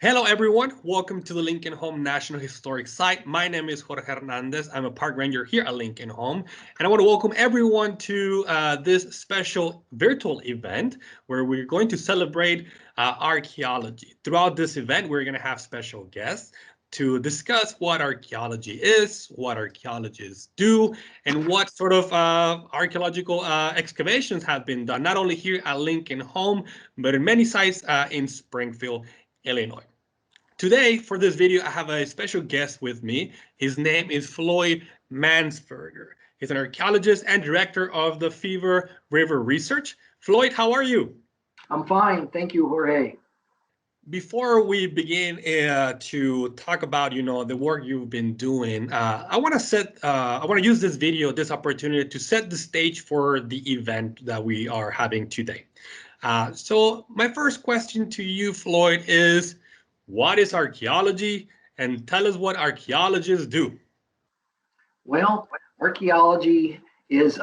Hello, everyone. Welcome to the Lincoln Home National Historic Site. My name is Jorge Hernandez. I'm a park ranger here at Lincoln Home, and I want to welcome everyone to this special virtual event where we're going to celebrate archaeology. Throughout this event, we're going to have special guests to discuss what archaeology is, what archaeologists do, and what sort of archaeological excavations have been done, not only here at Lincoln Home, but in many sites in Springfield, Illinois. Today, for this video, I have a special guest with me. His name is Floyd Mansberger. He's an archaeologist and director of the Fever River Research. Floyd, how are you? I'm fine. Thank you, Jorge. Before we begin to talk about, the work you've been doing, I want to use this video, this opportunity to set the stage for the event that we are having today. So my first question to you, Floyd, is what is archaeology, and tell us what archaeologists do. Well, archaeology is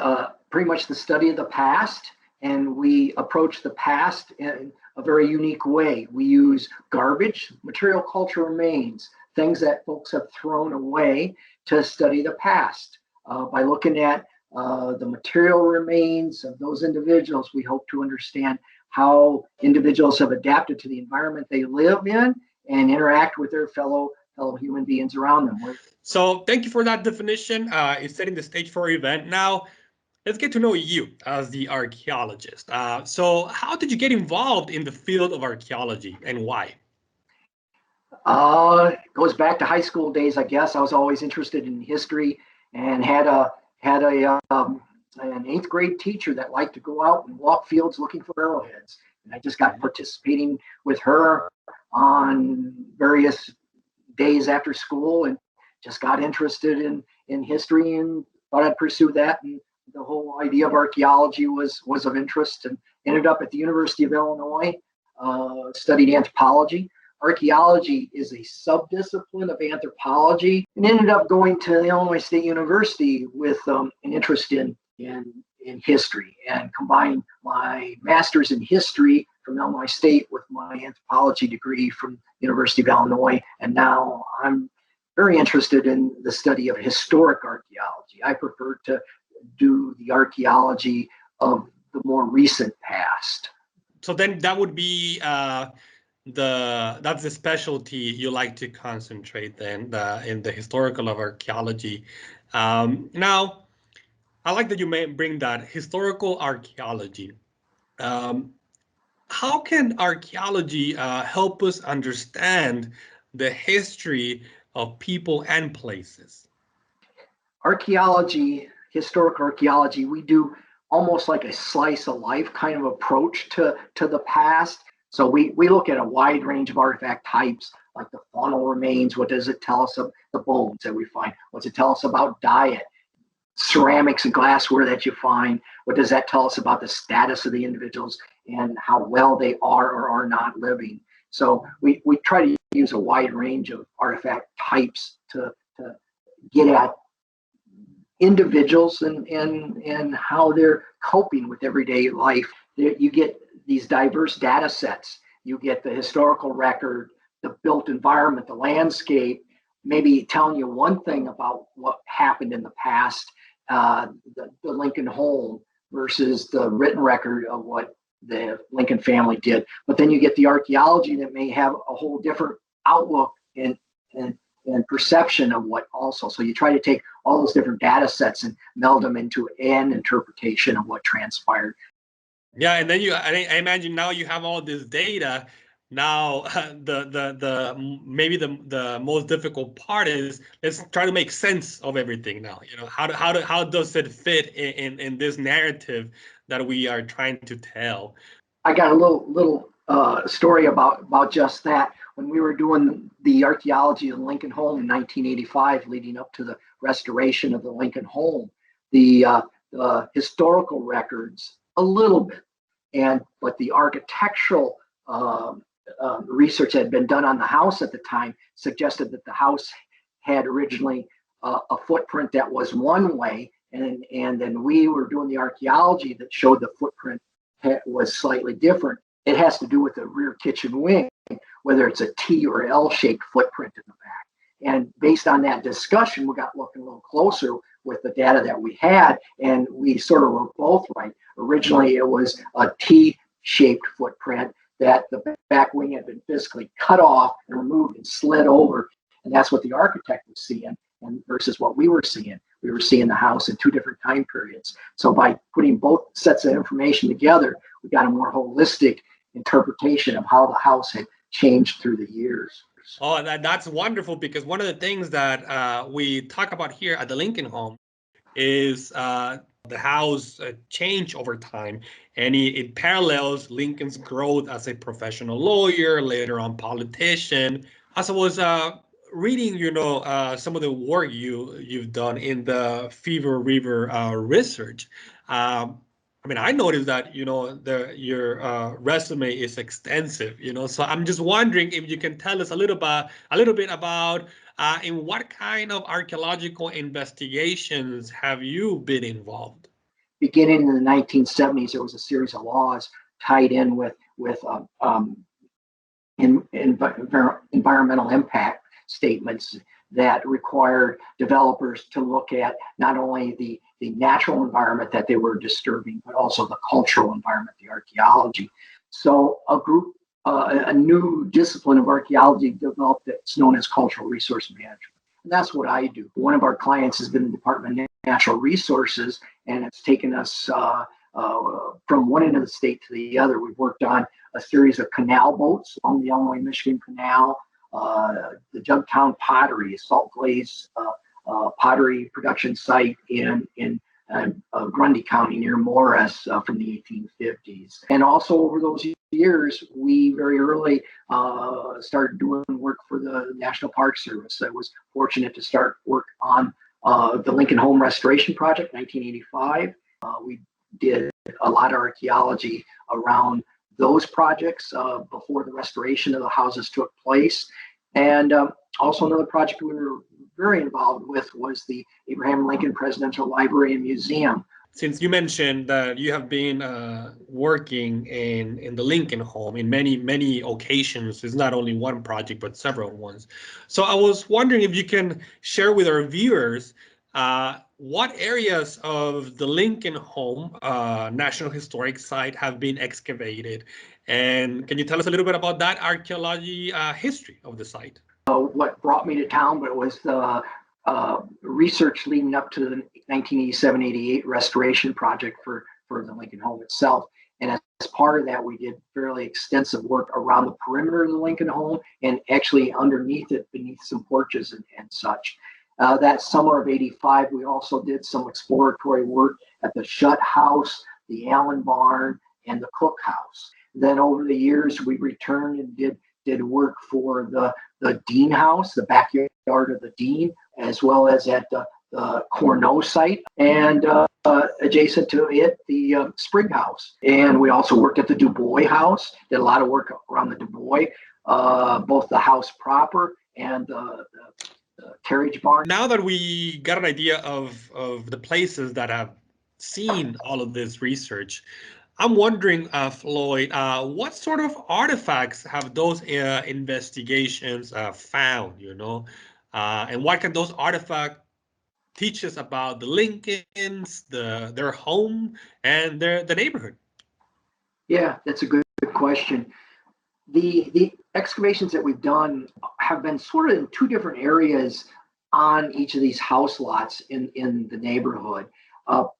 pretty much the study of the past, and we approach the past in a very unique way. We use garbage, material culture remains, things that folks have thrown away to study the past. By looking at the material remains of those individuals, we hope to understand how individuals have adapted to the environment they live in and interact with their fellow human beings around them. So thank you for that definition. It's setting the stage for our event. Now, let's get to know you as the archaeologist. So how did you get involved in the field of archaeology, and why? It goes back to high school days, I guess. I was always interested in history and had an eighth grade teacher that liked to go out and walk fields looking for arrowheads. And I just got participating with her on various days after school and just got interested in history and thought I'd pursue that. And the whole idea of archaeology was of interest, and ended up at the University of Illinois, studied anthropology. Archaeology is a subdiscipline of anthropology, and ended up going to the Illinois State University with an interest in history, and combined my master's in history from Illinois State with my anthropology degree from University of Illinois. And now I'm very interested in the study of historic archaeology. I prefer to do the archaeology of the more recent past. So then that would be that's the specialty you like to concentrate then in the historical of archaeology. Now, I like that you may bring that historical archaeology. How can archaeology help us understand the history of people and places? Archaeology, historic archaeology, we do almost like a slice of life kind of approach to the past. So we look at a wide range of artifact types, like the faunal remains. What does it tell us of the bones that we find? What's it tell us about diet? Ceramics and glassware that you find, what does that tell us about the status of the individuals and how well they are or are not living? So we try to use a wide range of artifact types to get at individuals and how they're coping with everyday life. You get these diverse data sets. You get the historical record, the built environment, the landscape, maybe telling you one thing about what happened in the past, the Lincoln home versus the written record of what the Lincoln family did. But then you get the archaeology that may have a whole different outlook and perception of what also. So you try to take all those different data sets and meld them into an interpretation of what transpired. Yeah, and then I imagine now you have all this data. Now, maybe the most difficult part is let's try to make sense of everything now. How does it fit in this narrative that we are trying to tell? I got a little story about just that. When we were doing the archaeology of the Lincoln home in 1985, leading up to the restoration of the Lincoln home, the historical records a little bit, but the architectural research that had been done on the house at the time suggested that the house had originally a footprint that was one way, and then we were doing the archaeology that showed the footprint was slightly different. It has to do with the rear kitchen wing, whether it's a T or L-shaped footprint in the back. And based on that discussion, we got looking a little closer with the data that we had, and we sort of were both right. Originally, it was a T-shaped footprint that the back wing had been physically cut off and removed and slid over, and that's what the architect was seeing, and versus what we were seeing. We were seeing the house in two different time periods. So by putting both sets of information together, we got a more holistic interpretation of how the house had changed through the years. Oh, that's wonderful, because one of the things that we talk about here at the Lincoln Home is the house change over time, and it parallels Lincoln's growth as a professional lawyer, later on politician. As I was reading, some of the work you've done in the Fever River research. I noticed that your resume is extensive. So I'm just wondering if you can tell us a little bit about in what kind of archaeological investigations have you been involved? Beginning in the 1970s, there was a series of laws tied in with environmental impact statements that required developers to look at not only the natural environment that they were disturbing, but also the cultural environment, the archaeology. So a new discipline of archaeology developed that's known as cultural resource management. And that's what I do. One of our clients has been the Department of Natural Resources, and it's taken us from one end of the state to the other. We've worked on a series of canal boats along the Illinois Michigan Canal, the Jugtown Pottery, a salt glaze pottery production site in Grundy County near Morris from the 1850s. And also over those years, we very early started doing work for the National Park Service. I was fortunate to start work on the Lincoln Home Restoration Project, 1985. We did a lot of archaeology around those projects before the restoration of the houses took place. And also another project we were very involved with was the Abraham Lincoln Presidential Library and Museum. Since you mentioned that you have been working in the Lincoln Home in many occasions, it's not only one project, but several ones. So I was wondering if you can share with our viewers what areas of the Lincoln Home National Historic Site have been excavated, and can you tell us a little bit about that archaeology history of the site? What brought me to town, but it was the research leading up to the 1987-88 restoration project for the Lincoln Home itself. And as part of that, we did fairly extensive work around the perimeter of the Lincoln Home and actually underneath it, beneath some porches and such. That summer of '85, we also did some exploratory work at the Shutt House, the Allen Barn, and the Cook House. Then over the years, we returned and did work for the Dean House, the backyard of the Dean, as well as at the Corneau site, and adjacent to it, the Spring House. And we also worked at the Du Bois House, did a lot of work around the Du Bois, both the house proper and the carriage barn. Now that we got an idea of the places that have seen all of this research, I'm wondering, Floyd, what sort of artifacts have those investigations found, and what can those artifacts teach us about the Lincolns, their home, and the neighborhood? Yeah, that's a good question. The excavations that we've done have been sort of in two different areas on each of these house lots in the neighborhood.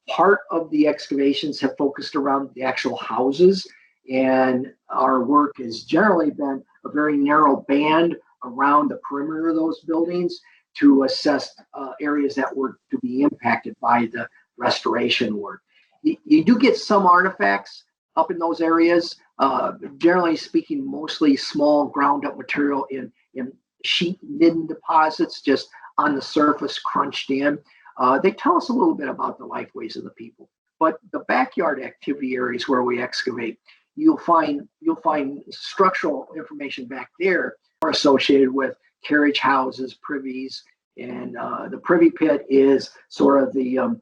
Part of the excavations have focused around the actual houses, and our work has generally been a very narrow band around the perimeter of those buildings to assess areas that were to be impacted by the restoration work. You do get some artifacts up in those areas, generally speaking, mostly small ground up material in sheet midden deposits, just on the surface, crunched in. They tell us a little bit about the lifeways of the people. But the backyard activity areas where we excavate, you'll find structural information back there are associated with carriage houses, privies, and the privy pit is sort of the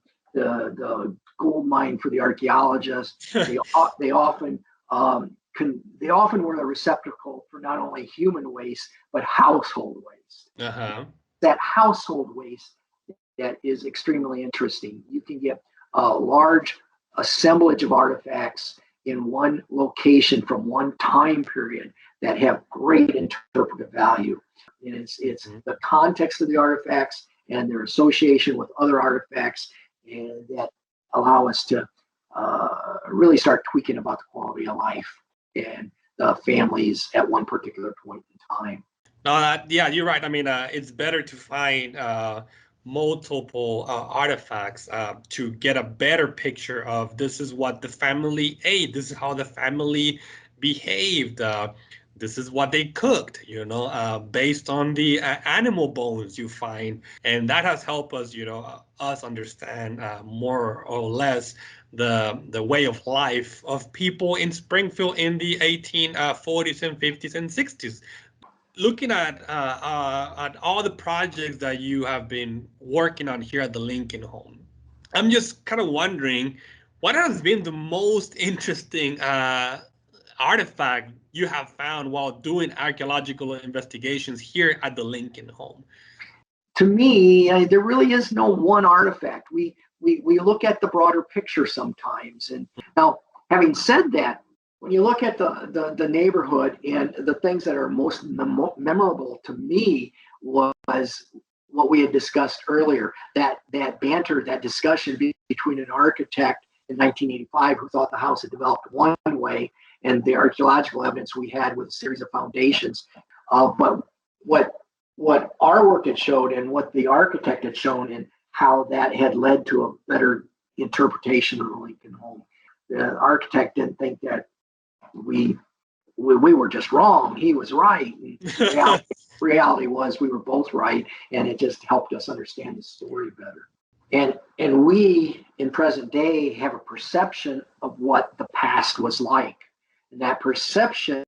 gold mine for the archaeologists. They often they often were a receptacle for not only human waste, but household waste. Uh-huh. That household waste that is extremely interesting. You can get a large assemblage of artifacts in one location from one time period that have great interpretive value. And it's the context of the artifacts and their association with other artifacts, and that allow us to really start tweaking about the quality of life and the families at one particular point in time. No, yeah, you're right. I mean, it's better to find multiple artifacts to get a better picture of this is what the family ate, this is how the family behaved, this is what they cooked, based on the animal bones you find. And that has helped us, us understand more or less the way of life of people in Springfield in the 1840s and 50s and 60s. Looking at all the projects that you have been working on here at the Lincoln Home, I'm just kind of wondering what has been the most interesting artifact you have found while doing archaeological investigations here at the Lincoln Home? To me, there really is no one artifact. We look at the broader picture sometimes. And now, having said that, when you look at the neighborhood, and the things that are most memorable to me was what we had discussed earlier, that banter, that discussion between an architect in 1985 who thought the house had developed one way, and the archaeological evidence we had with a series of foundations. But what our work had showed and what the architect had shown, and how that had led to a better interpretation of the Lincoln Home. The architect didn't think that we were just wrong. He was right. Reality was we were both right, and it just helped us understand the story better. And we in present day have a perception of what the past was like, and that perception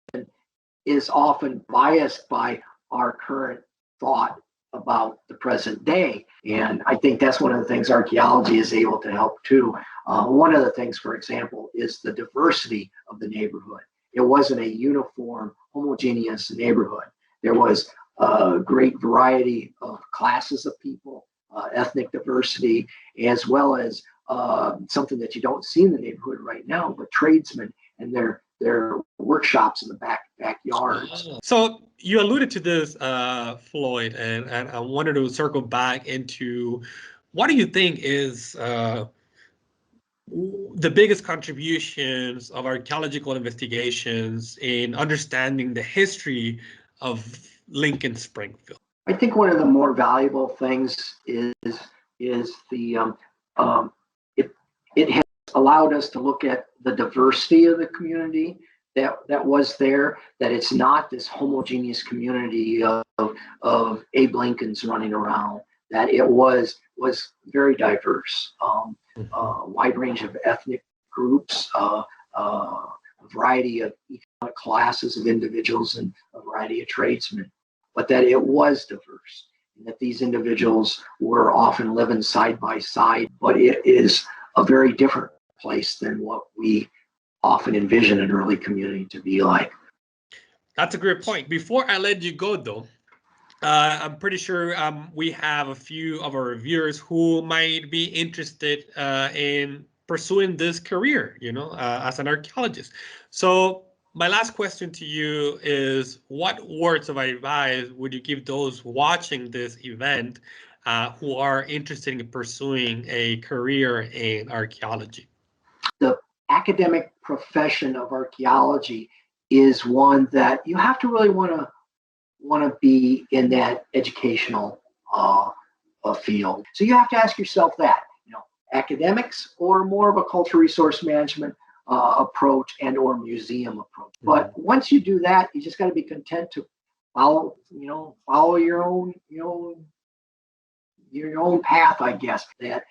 is often biased by our current thought about the present day. And I think that's one of the things archaeology is able to help too. One of the things, for example, is the diversity of the neighborhood. It wasn't a uniform, homogeneous neighborhood. There was a great variety of classes of people, ethnic diversity, as well as something that you don't see in the neighborhood right now, but tradesmen and their workshops in the backyards. So you alluded to this, Floyd, and I wanted to circle back into what do you think is the biggest contributions of archaeological investigations in understanding the history of Lincoln Springfield? I think one of the more valuable things is the it has allowed us to look at the diversity of the community that was there, that it's not this homogeneous community of Abe Lincolns running around, that it was very diverse, a wide range of ethnic groups, a variety of economic classes of individuals, and a variety of tradesmen, but that it was diverse, and that these individuals were often living side by side, but it is a very different place than what we often envision an early community to be like. That's a great point. Before I let you go, though, I'm pretty sure we have a few of our viewers who might be interested in pursuing this career, as an archaeologist. So my last question to you is, what words of advice would you give those watching this event who are interested in pursuing a career in archaeology? The academic profession of archaeology is one that you have to really want to be in that educational field. So you have to ask yourself that, academics or more of a cultural resource management approach and or museum approach. Mm-hmm. But once you do that, you just got to be content to follow your own, your own path, I guess, that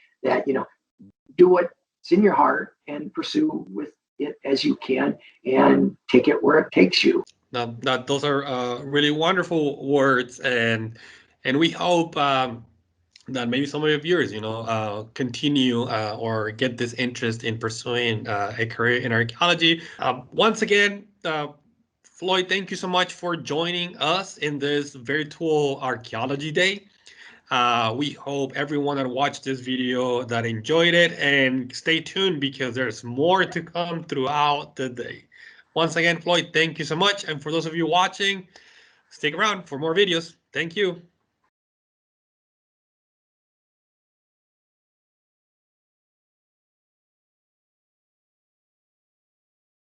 do what's in your heart and pursue with it as you can and take it where it takes you. Now, those are really wonderful words, and we hope that maybe some of your viewers, continue or get this interest in pursuing a career in archaeology. Once again, Floyd, thank you so much for joining us in this virtual archaeology day. We hope everyone that watched this video that enjoyed it, and stay tuned because there's more to come throughout the day. Once again, Floyd, thank you so much. And for those of you watching, stick around for more videos. Thank you.